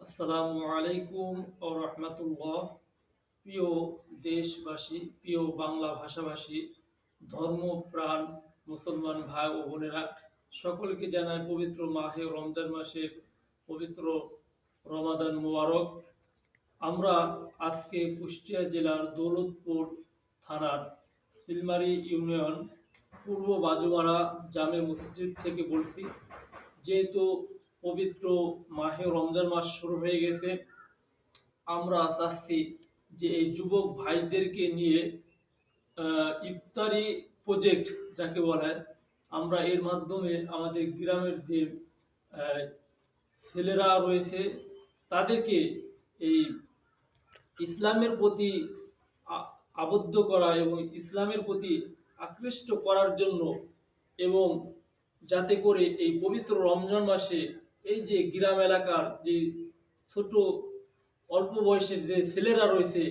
আসসালামু আলাইকুম ও রহমতুল্লাহ। প্রিয় দেশবাসী, প্রিয় বাংলা ভাষাভাষী, ধর্মপ্রাণ মুসলমান ভাই ও বোনেরা, সকলকে জানাই পবিত্র মাহে রমজান মাসের পবিত্র রমাদান মুবারক। আমরা আজকে কুষ্টিয়া জেলার দৌলতপুর থানার সিলমারি ইউনিয়ন পূর্ব বাজুমারা জামে মসজিদ থেকে বলছি। যেহেতু পবিত্র মাহে রমজান মাস শুরু হয়ে গেছে, আমরা চাচ্ছি যে এই যুবক ভাইদেরকে নিয়ে ইফতারি প্রজেক্ট যাকে বলে, আমরা এর মাধ্যমে আমাদের গ্রামের যে আহ, ছেলেরা রয়েছে তাদেরকে এই ইসলামের প্রতি আবদ্ধ করা এবং ইসলামের প্রতি আকৃষ্ট করার জন্য, এবং যাতে করে এই পবিত্র রমজান মাসে এই যে গ্রাম এলাকার যে ছোট অল্প বয়সের যে ছেলেরা রয়েছে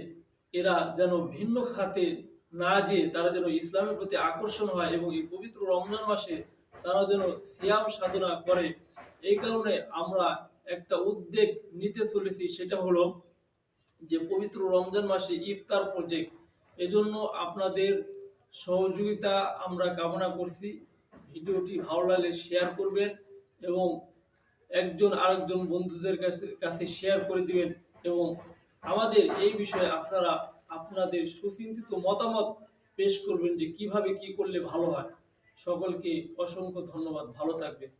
এরা যেন ভিন্ন খাতে না যেয়ে তারা যেন ইসলামের প্রতি আকর্ষণ হয় এবং এই পবিত্র রমজান মাসে তারা যেন সিয়াম সাধনা করে। এই কারণে আমরা একটা উদ্যোগ নিতে চলেছি, সেটা হলো যে পবিত্র রমজান মাসে ইফতার প্রজেক্ট। এজন্য আপনাদের সহযোগিতা আমরা কামনা করছি। ভিডিওটি ভালো লাগলে শেয়ার করবেন এবং একজন আরেকজন বন্ধুদের কাছে শেয়ার করে দিবেন, এবং আমাদের এই বিষয়ে আপনারা আপনাদের সুচিন্তিত মতামত পেশ করবেন যে কিভাবে কি করলে ভালো হয়। সকলকে অসংখ্য ধন্যবাদ, ভালো থাকবেন।